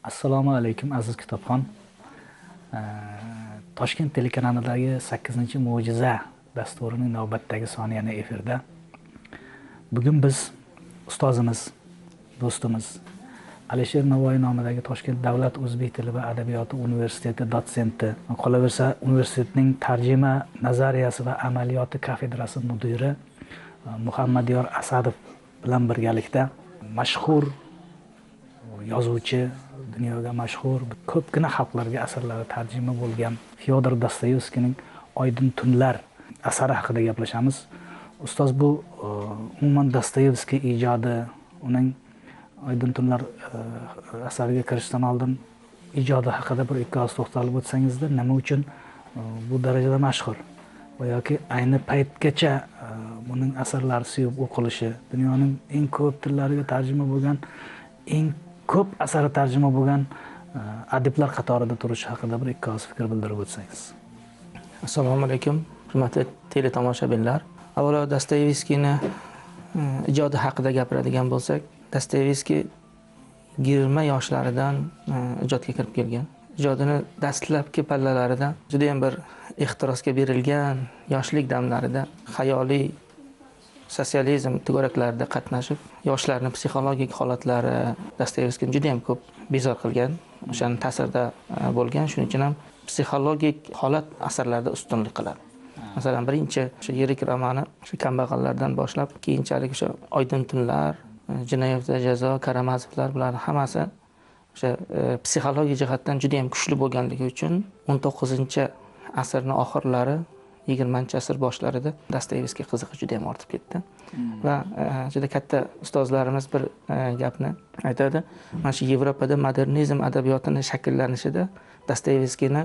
Assalomu alaykum aziz kitobxon. Ee, Toshkent telekanalidagi 8-Mo'jiza dasturining navbatdagi soni yana efirda. Bugun biz ustozimiz, do'stimiz Alisher Navoiy nomidagi Toshkent davlat o'zbek tili va adabiyoti universiteti dotsenti, qolaversa universitetning tarjima nazariyasi va amaliyoti kafedrasi mudiri Muhammadiyor Asadov bilan birgalikda mashhur yozuvchi, dunyoga mashhur ko'pgina xalqlarga asarlari tarjima bo'lgan Fyodor Dostoyevskiyning Oydin tunlar asari haqida gaplashamiz. Ustoz, bu umuman Dostoyevskiy ijodi, uning Oydin tunlar asariga kirishdan oldin ijodi haqida bir ikki oz to'xtalib o'tsangizda, nima uchun bu darajada mashhur va yoki ayni paytgacha buning asarlari suyib o'qilishi, dunyoning eng ko'p tillariga tarjima bo'lgan, eng ko'p asari tarjima bo'lgan adiblar qatorida turishi haqida bir ikki oz fikr bildirib o'tsangiz. Assalomu alaykum, hurmatli teletomoshabinlar. Avvalo Dostoyevskiyni ijodi haqida gapiradigan bo'lsak, Dostoyevskiy 20 yoshlaridan ijodga kirib kelgan. Ijodini dastlabki pallalarida juda ham bir ehtirosga berilgan yoshlik damlarida xayoliy sotsializm to'garaklarida qatnashib, yoshlarning psixologik holatlari Dostoyevskiyni juda ham ko'p bezor qilgan, o'shaning ta'sirida bo'lgan. Shuning uchun ham psixologik holat asarlarda ustunlik qiladi. Masalan, birinchi o'sha yirik romani o'sha kambag'allardan boshlab, keyinchalik o'sha Oydin tunlar, Jinoyat va jazo, Karamazovlar, bularning hammasi o'sha psixologik jihatdan juda ham kuchli bo'lganligi uchun 19-asrning oxirlari 20-asr boshlarida Dostoyevskiy qiziqish juda ham ortib ketdi. Va juda katta ustozlarimiz bir gapni aytadi. Mana shu Yevropada modernizm adabiyotini shakllanishida Dostoyevskiyni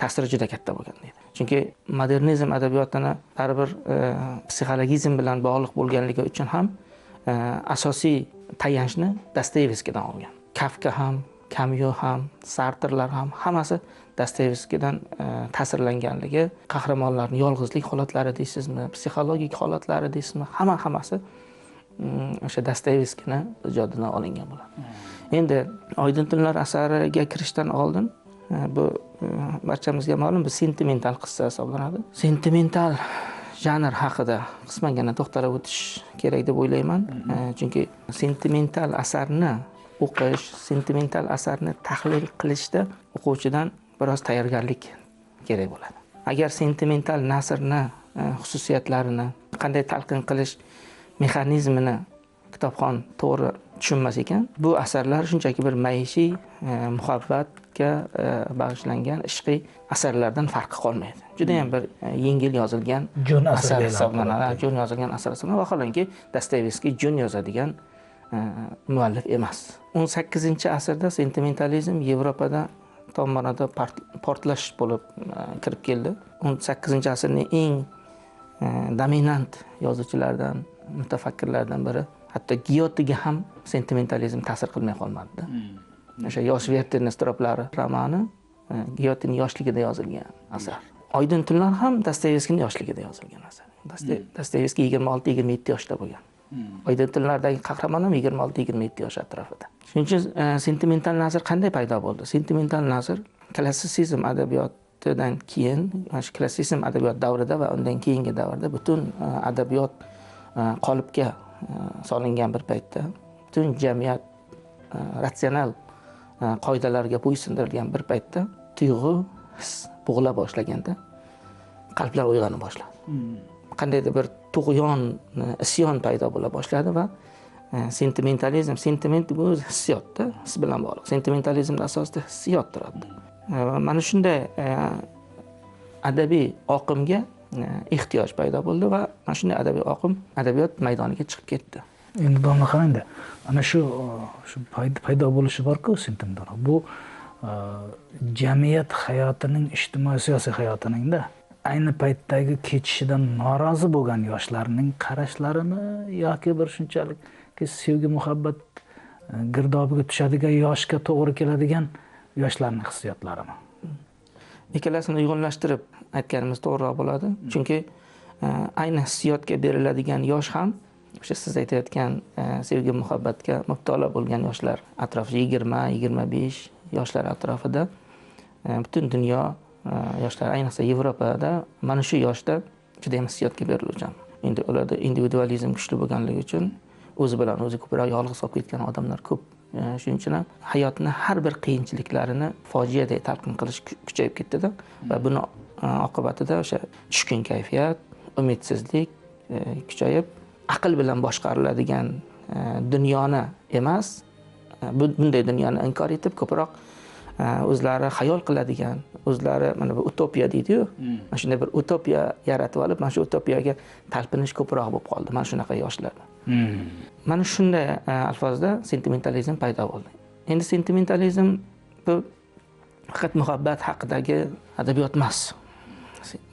ta'siri juda katta bo'lgan deydi. Chunki modernizm adabiyotini baribir psixologizm bilan bog'liq bo'lganligi uchun ham asosiy tayanchni Dostoyevskiydan olgan. Kafka ham, Kamyo ham, Sartrlar ham hammasi Dostoyevskiydan ta'sirlanganligi, qahramonlarning yolg'izlik holatlari deysizmi, psixologik holatlari deysizmi, hammasi o'sha Dostoyevskiyni ijodidan olingan bo'ladi. Endi Oydin tunlar asariga kirishdan oldin bu barchamizga ma'lum, bu sentimental qissa hisoblanadi. Sentimental janr haqida qismangina to'xtalib o'tish kerak deb o'ylayman. Chunki sentimental asarni o'qish, sentimental asarni tahlil qilishda o'quvchidan biroz tayyorgarlik kerak bo'ladi. Agar sentimental nasrni xususiyatlarini, qanday talqin qilish mexanizmini kitobxon to'g'ri tushunmas ekan, bu asarlar shunchaki bir maishiy, muhabbatga bag'ishlangan ishqiy asarlardan farqi qolmaydi. Juda ham bir yengil yozilgan asar hisoblanadi, jo'n yozilgan asar hisoblanadi. Vaholanki Dostoyevskiy jo'n yozadigan muallif emas. 18-asrda sentimentalizm Yevropada tommonada portlash bo'lib kirib keldi. 18-asrning eng dominant yozuvchilaridan, mutafakkirlardan biri, hatto Gyotiga ham sentimentalizm ta'sir qilmay qolmadi. O'sha yosh Vertern istroblari romani Gyotining yoshligida yozilgan asar. Oydin tunlar ham Dostoyevskiyning yoshligida yozilgan asar. Dostoyevskiy 26-27 yoshda bo'lgan. Oydin tunlardagi qahramon ham 26-27 yosh atrofida. Shuning uchun sentimental nasr qanday paydo bo'ldi? Sentimental nasr klassitsizm adabiyotidan keyin, mana shu klassitsizm adabiyot davrida va undan keyingi davrda butun adabiyot qolipga solingan bir paytda, butun jamiyat ratsional qoidalarga bo'ysundirilgan bir paytda tuyg'u, his bug'ila boshlaganda qalblar uyg'ona boshladi. Qandaydir bir tug'yon, isyon paydo bo'la boshladi va sentimentalizm, sentiment bu hissiyotda, his bilan bog'liq. Sentimentalizmning asosida hissiyot turadi. Mana shunday adabiy oqimga ehtiyoj paydo bo'ldi va mana shunday adabiy oqim adabiyot maydoniga chiqib ketdi. Endi domla qarangda, ana shu paydo bo'lishi bor-ku sentimental. Bu jamiyat hayotining, ijtimoiy siyosiy hayotining-da ayni paytdagi ketishidan norozi bo'lgan yoshlarning qarashlarini yoki bir shunchalik sevgi, muhabbat girdobiga tushadigan yoshga to'g'ri keladigan yoshlarning hissiyotlarimi? Ikkalasini uyg'unlashtirib aytganimiz to'g'riroq bo'ladi. Chunki ayni hissiyotga beriladigan yosh ham o'sha siz aytayotgan sevgi muhabbatga mubtalo bo'lgan yoshlar atrofida 20, 25, yoshlar atrofida butun dunyo yoshlar, ayniqsa Yevropada mana shu yoshda juda ham hissiyotga beriluvchan. Endi ularda individualizm kuchli bo'lganligi uchun o'zi bilan o'zi ko'proq yolg'iz qolib ketgan odamlar ko'p. Shuning uchun ham hayotni har bir qiyinchiliklarini fojiadek talqin qilish kuchayib ketdi-da va buni oqibatida o'sha tushkun kayfiyat, umidsizlik kuchayib, aql bilan boshqariladigan dunyoni emas, bunday dunyoni inkor etib ko'proq o'zlari xayol qiladigan, o'zlari mana bu utopiya deydi-yu, mana shunday bir utopiya yaratib olib, mana shu utopiyaga talpinish ko'proq bo'lib qoldi mana shunaqa yoshlarda. Mana shunday alfozda sentimentalizm paydo bo'ldi. Endi sentimentalizm bu faqat muhabbat haqidagi adabiyot emas.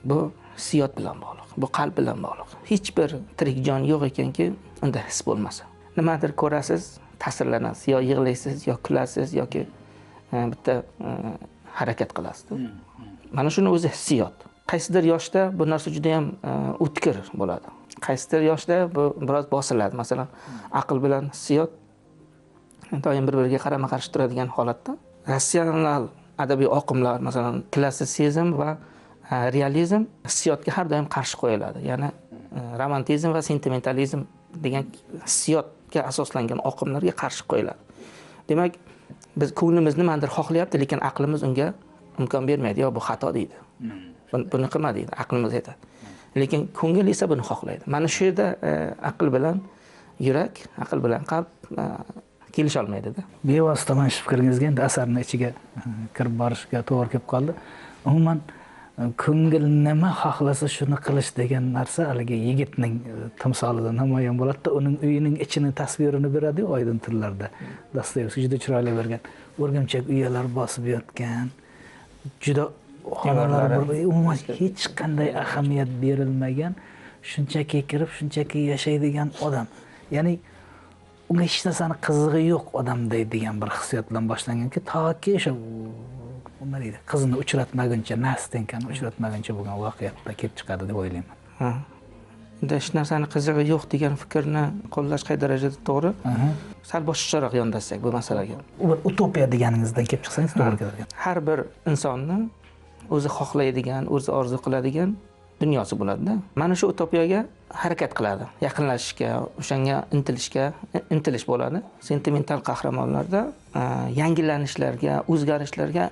Bu hissiyot bilan bog'liq, bu qalb bilan bog'liq. Hech bir tirik jon yo'q ekanki, unda his bo'lmasa. Nimadir ko'rasiz, ta'sirlanasiz, yo yig'laysiz, yo kulasiz yoki bitta harakat qilasiz. Mana shuni o'zi hissiyot. Qaysidir yoshda bu narsa juda ham o'tkir bo'ladi. Qaysidir yoshda bu biroz bosiladi. Masalan, aql bilan hissiyot doim bir-biriga qarama-qarshi turadigan holatda rassional adabiy oqimlar, masalan, klassitsizm va realizm hissiyotga har doim qarshi qo'yiladi. Ya'ni romantizm va sentimentalizm degan hissiyotga asoslangan oqimlarga qarshi qo'yiladi. Demak, biz ko'nglimiz nimadir xohlayapti, lekin aqlimiz unga imkon bermaydi. Yo, bu xato deydi. Buni qilma deydi, aqlimiz aytadi. Lekin ko'ngil esa buni xohlaydi. Mana shu yerda aql bilan yurak, aql bilan qalb kelisha olmaydi-da. Bevosita mana shu fikringizga endi asarning ichiga kirib borishga to'g'ri kelib qoldi. Umuman ko'ngil nima xohlasa shuni qilish degan narsa haligi yigitning timsolida namoyon bo'ladi-da, uning uyining ichini tasvirini beradi oydin tillarda. Dostoyevskiy juda chiroyli bergan. O'rgimchak uyalar bosib yotgan, juda xonalar umuman hech qanday ahamiyat berilmagan, shunchaki kirib, shunchaki yashaydigan odam. Ya'ni unga hech narsani qizig'i yo'q odamday degan bir hissiyot bilan boshlanganki, toki o'sha nima deydi, qizini uchratmaguncha, Nastenkani uchratmaguncha bo'lgan voqeatda kelib chiqadi deb o'ylayman. Endi hech narsani qizig'i yo'q degan fikrni qo'llash qay darajada to'g'ri? Sal boshqacharoq yondashsak bu masalaga. U utopiya deganingizdan kelib chiqsangiz to'g'ri keladi. Har bir insonni o'zi xohlaydigan, o'zi orzu qiladigan dunyosi bo'ladi-da. Mana shu utopiyaga harakat qiladi, yaqinlashishga, o'shanga intilish bo'ladi. Sentimental qahramonlarda yangilanishlarga, o'zgarishlarga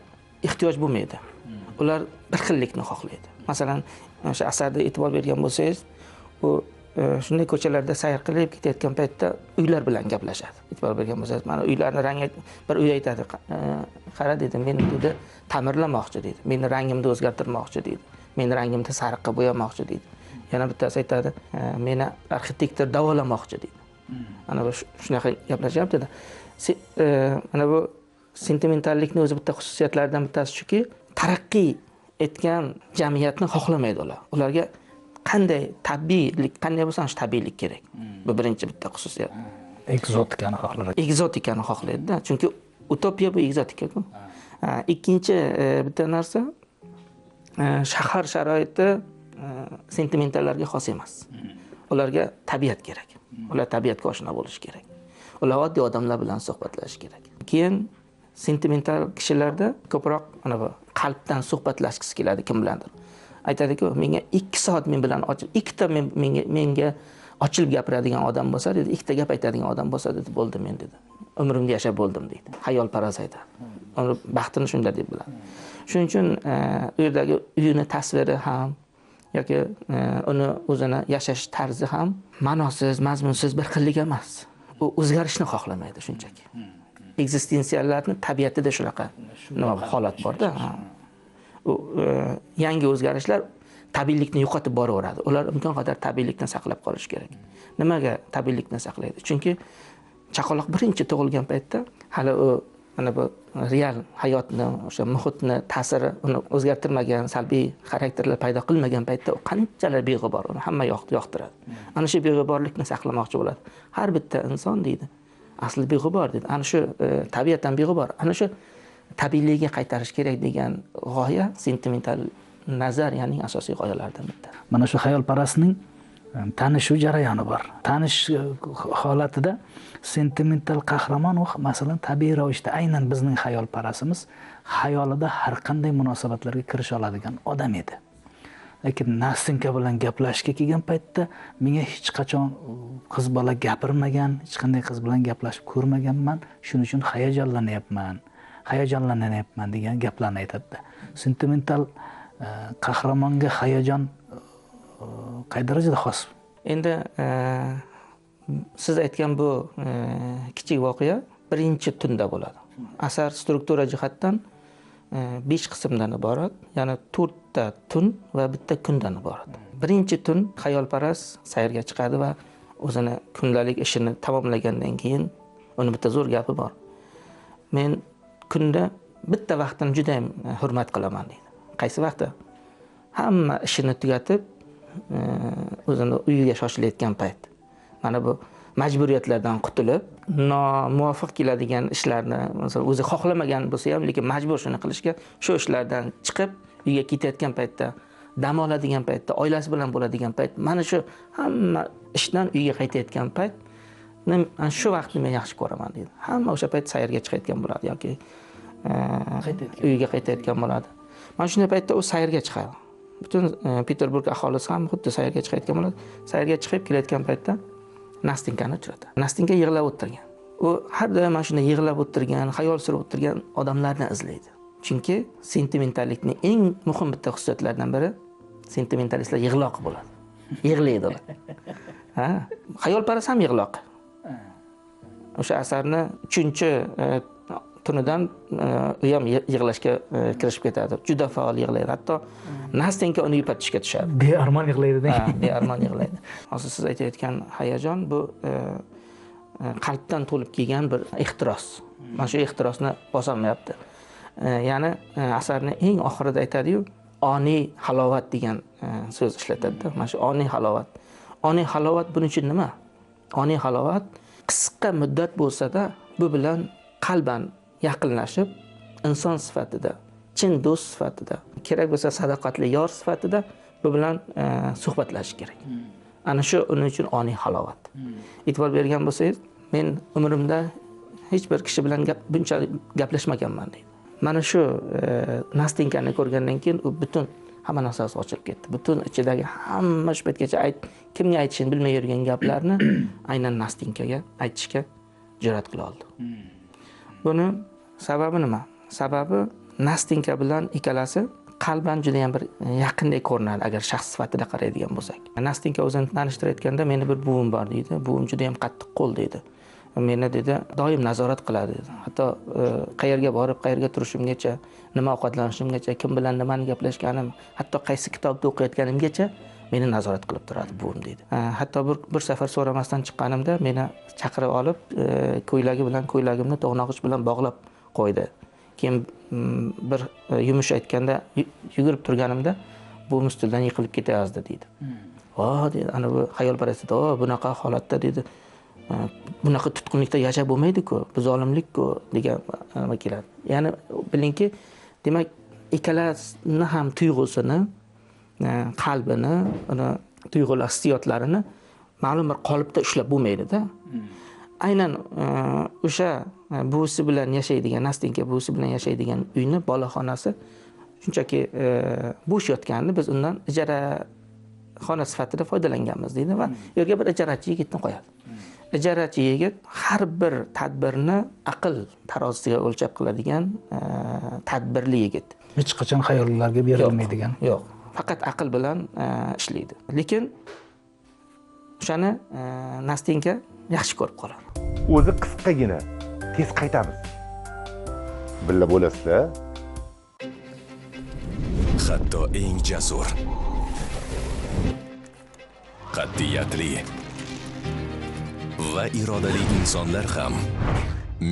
ehtiyoj bo'lmaydi. Ular bir xillikni xohlaydi. Masalan, o'sha asarda e'tibor bergan bo'lsangiz, u shunday ko'chalarda sayr qilib ketayotgan paytda uylar bilan gaplashadi. E'tibor bergan bo'lsangiz, mana uylarni rangi bir uy aytadi. Qara dedi, meni dedi ta'mirlamoqchi dedi. Meni rangimni o'zgartirmoqchi dedi. Meni rangimni sariqqa bo'yamoqchi dedi. Yana bittasi aytadi, meni arxitektor davolamoqchi dedi. Mana bu shunaqa gaplashyapti-da. Mana bu sentimentallikning o'zi bitta xususiyatlaridan bittasi shuki, taraqqiy etgan jamiyatni xohlamaydi ular. Ularga qanday tabiiylik, qanday bo'lsa shu tabiiylik kerak. Bu birinchi bitta xususiyat. Ekzotikani xohlaydi. Ekzotikani xohlaydi-da. Chunki utopiya bu ekzotika-ku. Ikkinchi bitta narsa, shahar sharoiti sentimentallarga xos emas. Ularga tabiat kerak. Ular tabiatga oshno bo'lishi kerak. Ular oddiy odamlar bilan suhbatlashish kerak. Keyin sentimental kishilarda ko'proq mana bu qalbdan suhbatlashgisi keladi kim bilandir. Aytadi-ku, menga 2 soat men bilan ochib, ikkita menga ochilib gapiradigan odam bo'lsa, dedi, ikkita gap aytadigan odam bo'lsa, dedi, bo'ldi men dedi. Umrimni yashab bo'ldim deydi. Xayolparast aytadi. Uni baxtini shunda deb biladi. Shuning uchun u yerdagi uyini tasviri ham yoki uni o'zini yashash tarzi ham ma'nosiz, mazmunsiz bir xillik emas. U o'zgarishni xohlamaydi shunchaki. Ekzistensiyalarning tabiatida shunaqa holat bor-da. U yangi o'zgarishlar tabiiylikni yo'qotib boraveradi. Ular imkon qadar tabiiylikni saqlab qolish kerak. Nimaga tabiiylikni saqlaydi? Chunki chaqaloq birinchi tug'ilgan paytda hali u mana bu real hayotni, o'sha muhitni ta'siri uni o'zgartirmagan, salbiy xarakterlar paydo qilmagan paytda u qanchalar beg'ubor, uni hamma yoqtiradi. Ana shu beg'uborlikni saqlamoqchi bo'ladi. Har bitta inson deydi, asli beg'ubor deydi. Ana shu tabiatdan beg'ubor. Ana shu tabiiyligiga qaytarish kerak degan g'oya sentimental nazariyaning asosiy g'oyalaridan bitta. Mana shu xayolparastning tanishuv jarayoni bor. Tanish holatida sentimental qahramon u masalan tabiiy ravishda aynan bizning xayolparastimiz xayolida har qanday munosabatlarga kirisha oladigan odam edi. Lekin Nastinka bilan gaplashishga kelgan paytda menga hech qachon qiz bola gapirmagan, hech qanday qiz bilan gaplashib ko'rmaganman, shuning uchun hayajonlanyapman degan gaplarni aytadi. Sentimental qahramonga hayajon qay darajada xos? Endi siz aytgan bu kichik voqea birinchi tunda bo'ladi. Asar struktura jihatdan 5 qismdan iborat, ya'ni 4 ta tun va bitta kundan iborat. Birinchi tun xayolparast sayrga chiqadi va o'zini kundalik ishini tamomlagandan keyin uni bitta zo'r gapi bor. Men kunda bitta vaqtini juda ham hurmat qilaman deydi. Qaysi vaqtda? Hamma ishini tugatib, o'zini uyiga shoshilayotgan payt. Mana bu majburiyatlardan qutulib, nomuvofiq keladigan ishlarni, masalan, o'zi xohlamagan bo'lsa ham, lekin majbur shuni qilishga, shu ishlardan chiqib, uyga ketayotgan paytda, dam oladigan paytda, oilasi bilan bo'ladigan payt, mana shu hamma ishdan uyga qaytayotgan payt, shu vaqtni men yaxshi ko'raman deydi. Hamma o'sha payt sayrga chiqayotgan bo'ladi yoki uyga qaytayotgan bo'ladi. Mana shunday paytda u sayrga chiqadi. Butun Peterburg aholisi ham xuddi sayrga chiqayotgan bo'ladi. Sayrga chiqib kelayotgan paytda Nastinkani uchradi. Nastinka yig'lab o'tirgan. U har doim mana shunday yig'lab o'tirgan, xayol surib o'tirgan odamlarni izlaydi. Chunki sentimentallikning eng muhim bitta xususiyatlaridan biri sentimentalistlar yig'loq bo'ladi. Yig'laydi ular. Ha, xayolparast ham yig'loq. O'sha asarni 3-tunidan u ham yig'lashga kirishib ketadi. Juda faol yig'laydi. Hatto Nastinka uni yupatishga tushadi. Bearmon yig'laydi-da. Ha, bearmon yig'laydi. Hozir siz aytayotgan hayajon bu qalbdan to'lib kelgan bir ehtiros. Mana shu ehtirosni bosolmayapti. Ya'ni asarning eng oxirida aytadi-yu, oniy halovat degan so'z ishlatadi. Mana shu oniy halovat. Oniy halovat buning uchun nima? Oniy halovat qisqa muddat bo'lsa-da, bu bilan qalban yaqinlashib, inson sifatida, chin do'st sifatida, kerak bo'lsa sadoqatli yor sifatida bu bilan suhbatlashish kerak. Ana shu uning uchun oniy halovat. E'tibor bergan bo'lsangiz, men umrimda hech bir kishi bilan bunchalik gaplashmaganman deydi. Mana shu Nastinkani ko'rgandan keyin u butun hamma narsasi ochilib ketdi. Butun ichidagi hamma shu paytgacha kimga aytishini bilmay yurgan gaplarni aynan Nastinkaga aytishga jur'at qila oldi. Buni sababi nima? Sababi Nastinka bilan ikkalasi qalban juda ham bir yaqindek ko'rinadi agar shaxs sifatida qaraydigan bo'lsak. Nastinka o'zini tanishtirayotganda meni bir buvim bor deydi. Buvim juda ham qattiq qo'l deydi. Meni dedi doim nazorat qiladi dedi. Hatto qayerga borib, qayerga turishimgacha, nima ovqatlanishimgacha, kim bilan nimani gaplashganim, hatto qaysi kitobni o'qiyotganimgacha meni nazorat qilib turadi buvim deydi. Hatto bir safar so'ramasdan chiqqanimda meni chaqirib olib, ko'ylagi bilan ko'ylagimni to'g'nog'ich bilan bog'lab qo'ydi. Keyin bir yumush aytganda yugurib turganimda buvim ustidan yiqilib ketayozdi deydi. Dedi, ana bu xayolparast edi. Bunaqa holatda dedi, bunaqa tutqunlikda yashab bo'lmaydi-ku, bu zolimlik-ku degan nima keladi. Ya'ni bilingki, demak, ikkalasini ham tuyg'usini, qalbini, uni tuyg'ular, hissiyotlarini ma'lum bir qolipda ushlab bo'lmaydi-da. Aynan o'sha buvisi bilan yashaydigan, Nastinka buvisi bilan yashaydigan uyni, bolaxonasi shunchaki bo'sh yotganini biz undan ijara xona sifatida foydalanganmiz deydi va yerga bir ijarachi yigitni qo'yadi. Ijarachi yigit har bir tadbirni aql tarozisiga o'lchab qiladigan tadbirli yigit. Hech qachon xayollarga berilmaydigan. Yo'q, faqat aql bilan ishlaydi. Lekin o'shani Nastinka yaxshi ko'rib qoladi. O'zi qisqagina, tez qaytamiz. Billa bo'lasizda. Hatto eng jasur, qat'iyatli va irodali insonlar ham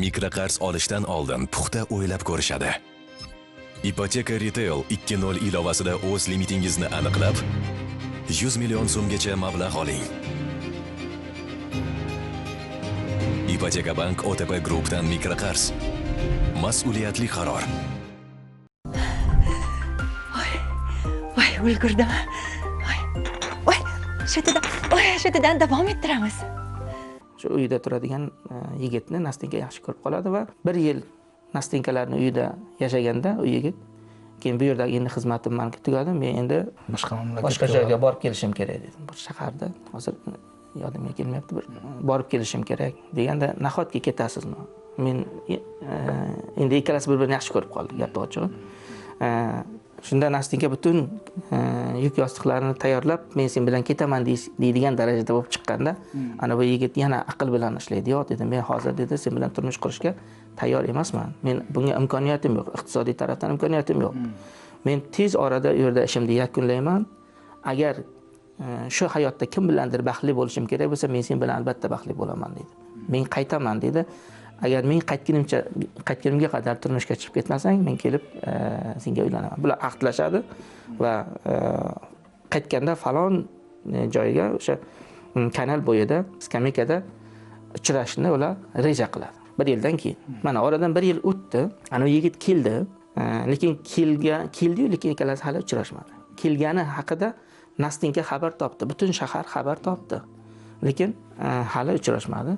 mikraqarz olishdan oldin puxta o'ylab ko'rishadi. Ipoteka Retail 2.0 ilovasida o'z limitingizni aniqlab, 100 million so'mgacha mablag' oling. Ipoteka Bank OTP Group'dan mikraqarz. Mas'uliyatli qaror. Voy, ulgurdim. Voy. shu yerdan davom ettiramiz. Shu uyda turadigan yigitni Nastinka yaxshi ko'rib qoladi va bir yil Nastinkalarning uyida yashaganda u yigit keyin bu yerdagi endi xizmatim menga tugadi, men endi boshqa joyga borib kelishim kerak dedim. Bir shaharda hozir yodimga kelmayapti, bir borib kelishim kerak deganda nahotki ketasizmi? Men endi ikkalasi bir-birini yaxshi ko'rib qoldi, gapni ochig'i. Shunda Nastinka butun yuk yostiqlarini tayyorlab, men sen bilan ketaman deydigan darajada bo'lib chiqqanda, ana bu yigit yana aql bilan ishlaydi. Yo'q dedi, men hozir dedi sen bilan turmush qurishga tayyor emasman. Men bunga imkoniyatim yo'q, iqtisodiy tarafdan imkoniyatim yo'q. Men tez orada u yerda ishimni yakunlayman. Agar shu hayotda kim bilandir baxtli bo'lishim kerak bo'lsa, men sen bilan albatta baxtli bo'laman dedi. Men qaytaman dedi. Agar men qaytganimga qadar turmushga chiqib ketmasang, men kelib senga uylanaman. Bular ahdlashadi va qaytganda falon joyga o'sha kanal bo'yida skameykada uchrashishni ular reja qiladi. Bir yildan keyin. Mana oradan bir yil o'tdi. Ana u yigit keldi, lekin keldi-yu, lekin ikkalasi hali uchrashmadi. Kelgani haqida Nastinka xabar topdi, butun shahar xabar topdi. Lekin hali uchrashmadi.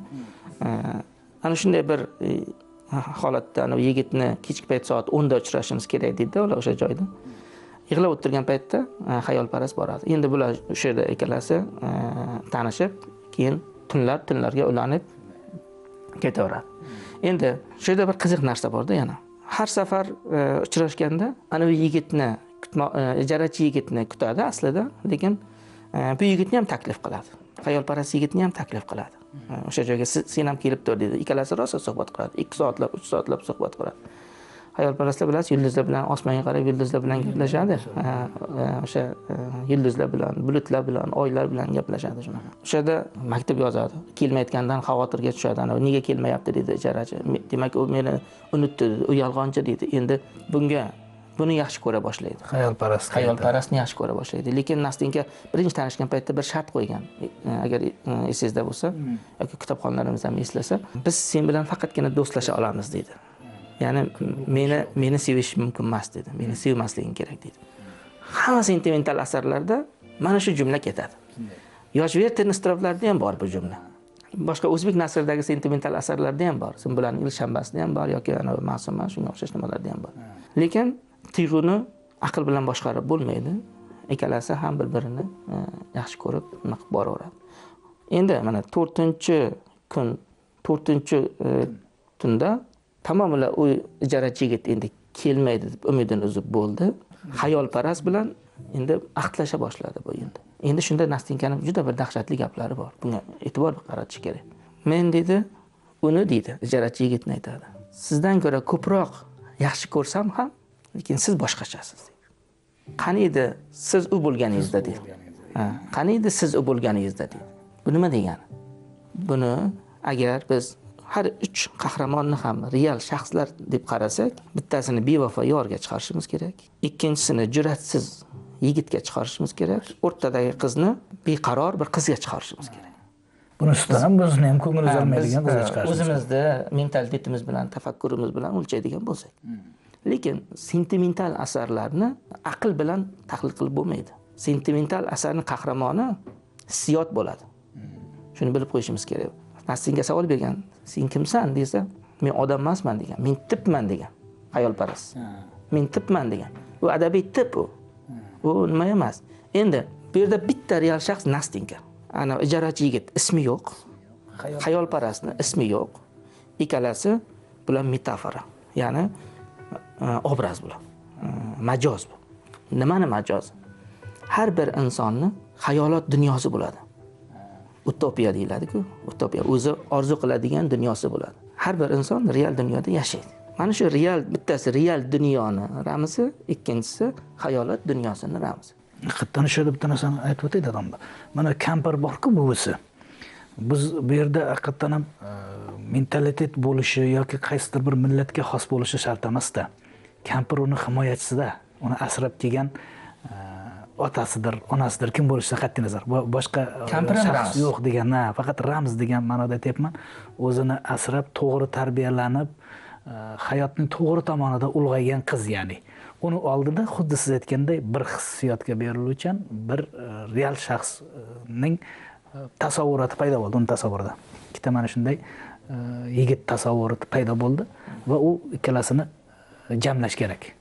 Ana shunday bir holatda ana yigitni kechki payt soat 10 da uchrashimiz kerak dedi ular o'sha joyda. Yig'lab o'tirgan paytda xayolparast boradi. Endi bular o'sha yerda ikkalasi tanishib, keyin tunlarga ulanib ketaveradi. Endi shu yerda bir qiziq narsa borda yana. Har safar uchrashganda ana bu yigitni ijarachi yigitni kutadi aslida, lekin bu yigitni ham taklif qiladi. Xayolparast yigitni ham taklif qiladi. O'sha joyga sen ham kelib tur dedi. Ikkalasi rosa suhbat qiladi. 2 soatlab, 3 soatlab suhbat qiladi. Xayolparastlar bilasiz, yulduzlar bilan osmonga qarab yulduzlar bilan gaplashadi. O'sha yulduzlar bilan, bulutlar bilan, oylar bilan gaplashadi shunaqa. O'shada maktub yozadi. Kelmayotgandan xavotirga tushadi. Ana nega kelmayapti dedi ijarachi. Demak, u meni unutdi, u yolg'onchi dedi. Endi buni yaxshi ko'ra boshlaydi. Xayolparastni yaxshi ko'ra boshlaydi. Lekin Nastinka birinchi tanishgan paytda bir shart qo'ygan. Agar esingizda bo'lsa, yoki kitobxonlarimizdan eslasa, biz sen bilan faqatgina do'stlasha olamiz dedi. Ya'ni meni sevish mumkin emas dedi. Meni sevmasliging kerak dedi. Hamma sentimental asarlarda mana shu jumla ketadi. Yosh Vertern istiroblarida ham bor bu jumla. Boshqa o'zbek nasridagi sentimental asarlarda ham bor. Sen bilan ilshanbasida ham bor yoki ana ma'suma shunga o'xshash nimalarda ham bor. Lekin tuyg'uni aql bilan boshqarib bo'lmaydi. Ikkalasi ham bir-birini yaxshi ko'rib nima qilib boraveradi. Endi mana 4-tunda tamomila u ijarachi yigit endi kelmaydi deb umidini uzib bo'ldi. Xayolparast bilan endi ahdlasha boshladi bu endi. Endi shunda Nastinkaning juda bir dahshatli gaplari bor. Bunga e'tibor qaratish kerak. Men dedi, uni dedi, ijarachi yigitni aytadi. Sizdan ko'ra ko'proq yaxshi ko'rsam ham, lekin siz boshqachasiz dedi. Qani edi siz u bo'lganingizda dedi. Qani edi siz u bo'lganingizda dedi. Bu nima degani? Buni agar biz har 3 qahramonni ham real shaxslar deb qarasak, bittasini bevafo yorga chiqarishimiz kerak, ikkinchisini jur'atsiz yigitga chiqarishimiz kerak, o'rtadagi qizni beqaror bir qizga chiqarishimiz kerak. Buni ustidan ham bizni ham ko'ngilimiz olmaydigan qizga chiqarishimiz. O'zimizni mentalitetimiz bilan, tafakkurimiz bilan o'lchaydigan bo'lsak. Lekin sentimental asarlarni aql bilan tahlil qilib bo'lmaydi. Sentimental asarning qahramoni hissiyot bo'ladi. Shuni bilib qo'yishimiz kerak. Nastinga savol bergan, sen kimsan desa, men odam emasman degan, men tipman degan. Xayolparast. Men tipman degan. U adabiy tip u. U nima emas. Endi bu yerda bitta real shaxs Nastinka. Ana ijarachi yigit ismi yo'q. Xayolparastning ismi yo'q. Ikkalasi bular metafora. Ya'ni obraz bular. Majoz bu. Nimani majoz? Har bir insonning xayolot dunyosi bo'ladi. Utopiya deyiladi-ku. Utopiya o'zi orzu qiladigan dunyosi bo'ladi. Har bir inson real dunyoda yashaydi. Mana shu real bittasi real dunyoni ramzi, ikkinchisi xayolot dunyosining ramzi. Haqiqatan o'sha bitta narsani aytib o'taydi odamda. Mana kampir bor-ku buvisi. Biz bu yerda haqiqatan ham mentalitet bo'lishi yoki qaysidir bir millatga xos bo'lishi shart emas-da. Kampir uni himoyachisida, uni asrab kelgan otasidir, onasidir, kim bo'lishidan qat'iy nazar. Boshqa shaxs yo'q degan, faqat ramz degan ma'noda aytyapman. O'zini asrab, to'g'ri tarbiyalanib, hayotning to'g'ri tomonida ulg'aygan qiz ya'ni. Uni oldida xuddi siz aytganday bir hissiyotga beriluvchan bir real shaxs ning tasavvurati paydo bo'ldi, uni tasavvurida. Ikkita mana shunday yigit tasavvurati paydo bo'ldi va u ikkalasini jamlash kerak.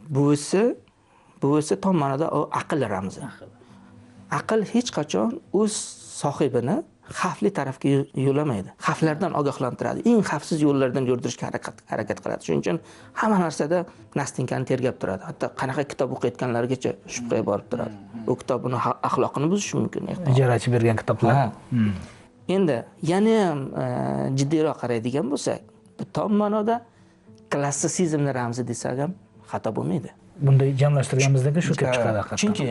Buvisi tom ma'noda o aql ramzi. Aql hech qachon o'z sohibini xavfli tarafga yo'lamaydi. Xavflardan ogohlantiradi. Eng xavfsiz yo'llardan yurdirishga harakat qiladi. Shuning uchun hamma narsada nastinkani tergab turadi. Hatto qanaqa kitob o'qiyotganlargacha shubhaga borib turadi. U kitob uni axloqini buzishi mumkin. Ijarachi bergan kitoblar. Endi yana ham jiddiyroq qaraydigan bo'lsak, bu tom ma'noda klassitsizmni ramzi desak ham xato bo'lmaydi. Bunday jamlashtirganimizdan shu kelib chiqadi haqiqatan. Chunki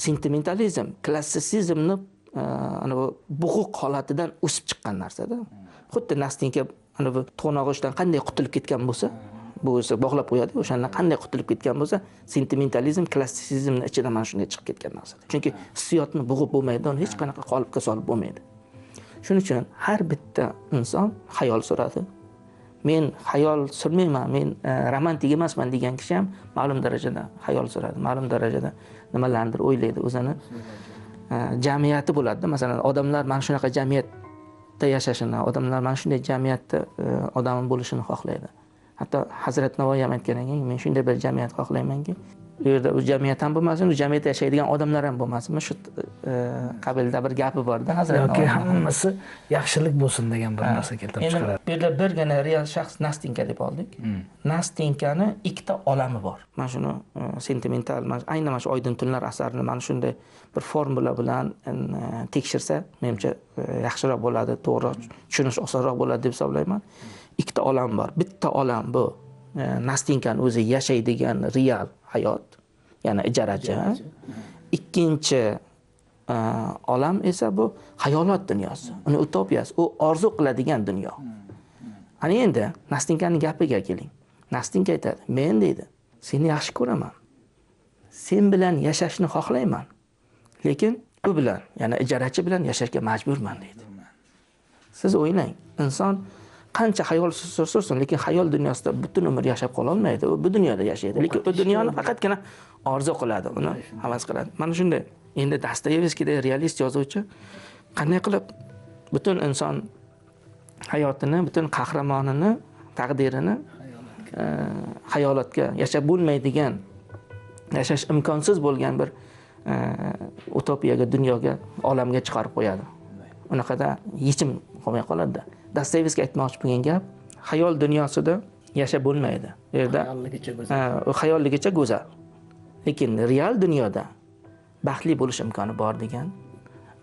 sentimentalizm klassitsizmni ana bu bo'g'iq holatidan o'sib chiqqan narsada. Xuddi nastinka ana bu to'nog'ichdan qanday qutulib ketgan bo'lsa, bu esa bog'lab qo'yadi, o'shandan qanday qutulib ketgan bo'lsa, sentimentalizm klassitsizmni ichidan mana shunday chiqib ketgan narsa. Chunki hissiyotni bo'g'ib bo'lmaydi, uni hech qanaqa qolipga solib bo'lmaydi. Shuning uchun har bitta inson xayol suradi. Men xayol surmayman, men romantik emasman degan kishi ham ma'lum darajada xayol suradi, ma'lum darajada nimalardir o'ylaydi, o'zini jamiyati bo'ladi. Masalan, odamlar mana shunaqa jamiyatda yashashini, odamlar mana shunday jamiyatda odam bo'lishini xohlaydi. Hatto Hazrat Navoiy ham aytgan ekan, men shunday bir jamiyat xohlaymanki, u yerda u jamiyat ham bo'lmasin, u jamiyatda yashaydigan odamlar ham bo'lmasin. Shu qabilda bir gapi bor-da, Hazrat Navoiy. Yoki hammasi yaxshilik bo'lsin degan bir narsa keltirib chiqaradi. Bu yerda birgina real shaxs Nastinka deb oldik. Nastinkani ikkita olami bor. Mana shuni sentimental, aynan mana shu Oydin tunlar asarini mana shunday bir formula bilan tekshirsa, menimcha yaxshiroq bo'ladi, to'g'ri tushunish osonroq bo'ladi deb hisoblayman. Ikkita olam bor. Bitta olam bu Nastinkani o'zi yashaydigan real hayot, ya'ni ijarachi. Ikkinchi olam esa bu xayolot dunyosi, uni utopiyasi, u orzu qiladigan dunyo. Ana endi Nastinkaning gapiga keling. Nastinka aytadi, men deydi, seni yaxshi ko'raman. Sen bilan yashashni xohlayman. Lekin u bilan, ya'ni ijarachi bilan yashashga majburman deydi. Siz o'ylang, inson qancha xayol sursin, lekin xayol dunyosida butun umr yashab qola olmaydi. U bu dunyoda yashaydi, lekin u dunyoni faqatgina orzu qiladi, uni havas qiladi. Mana shunday. Endi Dostoyevskiyda realist yozuvchi qanday qilib butun inson hayotini, butun qahramonini, taqdirini xayolotga, yashab bo'lmaydigan, yashash imkonsiz bo'lgan bir utopiyaga, dunyoga, olamga chiqarib qo'yadi. Unaqada yechim qolmay qoladi. Dostoyevskiy aytmoqchi bo'lgan gap, xayol dunyosida yashab bo'lmaydi. Bu yerda xayolligicha go'zal. Lekin real dunyoda baxtli bo'lish imkoni bor degan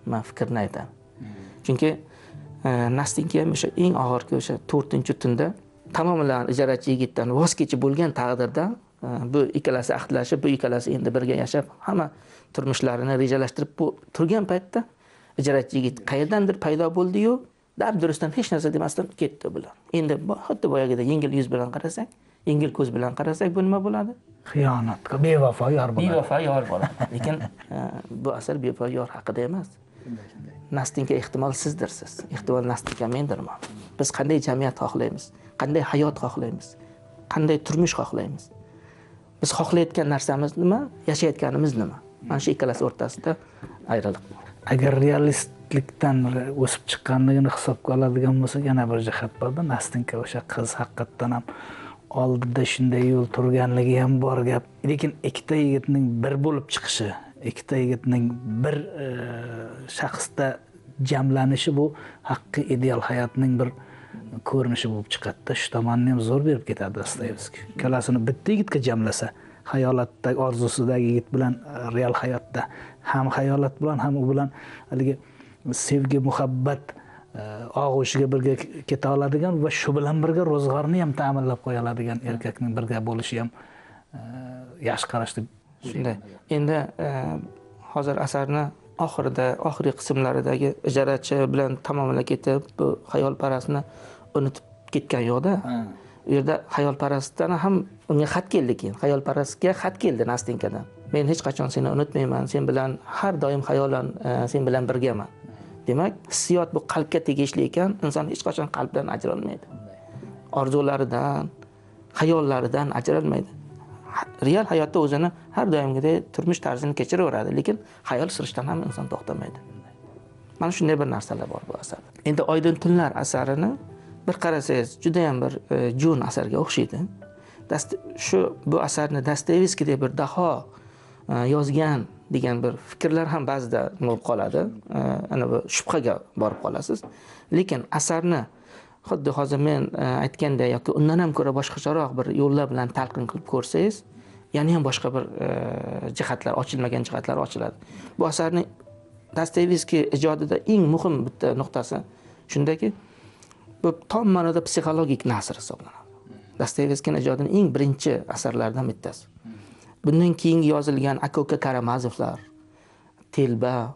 men fikrni aytaman. Chunki Nastinka ham o'sha eng oxirgi o'sha 4-tunda tamoman ijarachi yigitdan voz kechib bo'lgan taqdirda bu ikkalasi ahdlashib, bu ikkalasi endi birga yashab, hamma turmushlarini rejalashtirib turgan paytda ijarachi yigit qayerdandir paydo bo'ldi-yu, dabdurustdan hech narsa demasdan ketdi bilan. Endi xuddi boyagida yengil yuz bilan qarasak, yengil ko'z bilan qarasak bu nima bo'ladi? Xiyonatga bevafo yor bo'ladi. Bevafo yor bo'ladi. Lekin bu asar bevafo yor haqida emas. Nastinka ehtimol sizdirsiz, ehtimol Nastinka mendirman. Biz qanday jamiyat xohlaymiz? Qanday hayot xohlaymiz? Qanday turmush xohlaymiz? Biz xohlayotgan narsamiz nima? Yashayotganimiz nima? Mana shu ikkalasi o'rtasida ayriliq bor. Agar realistlikdan o'sib chiqqanligini hisobga oladigan bo'lsak, yana bir jihat bor-da. Nastinka o'sha qiz haqiqatdan ham oldida shunday yo'l turganligi ham bor gap. Lekin ikkita yigitning bir bo'lib chiqishi, ikkita yigitning bir shaxsda jamlanishi bu haqiqiy ideal hayotning bir ko'rinishi bo'lib chiqadi. Shu tomonni ham zo'r berib ketadi Dostoyevskiy. Ikkalasini bitta yigitga jamlasa, hayolotdagi orzusidagi yigit bilan real hayotda ham hayolat bilan ham u bilan haligi sevgi, muhabbat og'ushiga birga keta oladigan va shu bilan birga ro'zg'orni ham ta'minlab qo'ya oladigan erkakning birga bo'lishi ham yaxshi qarash deb. Shunday. Endi hozir asarni oxirgi qismlaridagi ijarachi bilan tamomlab ketib, bu xayolparastni unutib ketgan yo'qda. U yerda xayolparastdan ham unga xat keldi keyin. Xayolparastga xat keldi Nastinkadan. Men hech qachon seni unutmayman, sen bilan har doim xayolan sen bilan birgaman. Demak, hissiyot bu qalbga tegishli ekan, inson hech qachon qalbdan ajralmaydi. Orzularidan, xayollaridan ajralmaydi. Real hayotda o'zini har doimgidek turmush tarzini kechiraveradi, lekin xayol surishdan ham inson to'xtamaydi. Mana shunday bir narsalar bor bu asarda. Endi Oydin tunlar asarini bir qarasangiz juda ham bir jo'n asarga o'xshaydi. Bu asarni Dostoyevskidek bir daho yozgan degan bir fikrlar ham ba'zida bo'lib qoladi. Ana bu shubhaga borib qolasiz. Lekin asarni xuddi hozir men aytganday yoki undan ham ko'ra boshqacharoq bir yo'llar bilan talqin qilib ko'rsangiz, yana ham boshqa bir jihatlar, ochilmagan jihatlar ochiladi. Bu asarning Dostoyevskiy ijodida eng muhim bitta nuqtasi shundaki, bu tom ma'noda psixologik nasr hisoblanadi. Dostoyevskiyning ijodining eng birinchi asarlaridan bittasi. Bundan keyin yozilgan Aka-uka Karamazovlar, Telba,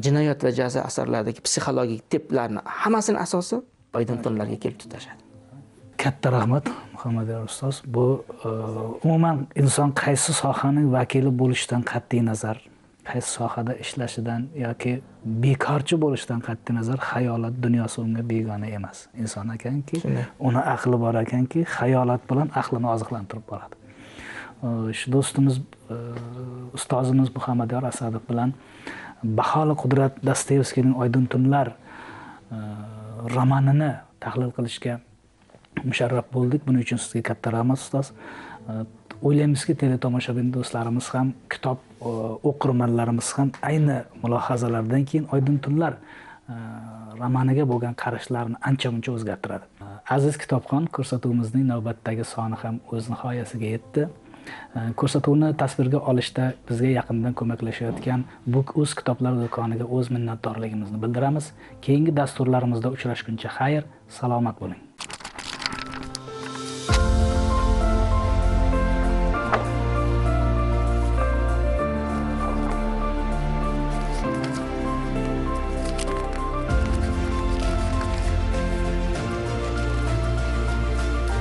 Jinoyat va jazo asarlaridagi psixologik tiplarni hammasini asosi Oydin tunlarga kelib tutashadi. Katta rahmat Muhammad ustoz. Bu umuman inson qaysi sohaning vakili bo'lishidan qat'iy nazar, qaysi sohada ishlashidan yoki bekorchi bo'lishidan qat'iy nazar xayolat dunyosi unga begona emas. Inson ekanki, uni aqli bor ekanki, xayolat bilan aqlini oziqlantirib boradi. Shu do'stimiz ustozimiz Muhammad Asadiq bilan Baholi qudrat Dostoyevskiyning Oydin tunlar romanini tahlil qilishga musharraf bo'ldik. Buning uchun sizga katta rahmat ustoz. O'ylaymizki, teletomoshabin do'stlarimiz ham, kitob o'qirmanlarimiz ham ayni mulohazalardan keyin Oydin tunlar romaniga bo'lgan qarashlarini ancha-muncha o'zgartiradi. Aziz kitobxon, ko'rsatuvimizning navbatdagi soni ham o'z nihoyasiga yetdi. Ko'rsatuvni tasvirga olishda bizga yaqindan ko'maklashayotgan Book.uz kitoblar do'koniga o'z minnatdorligimizni bildiramiz. Keyingi dasturlarimizda uchrashguncha xayr, salomat bo'ling.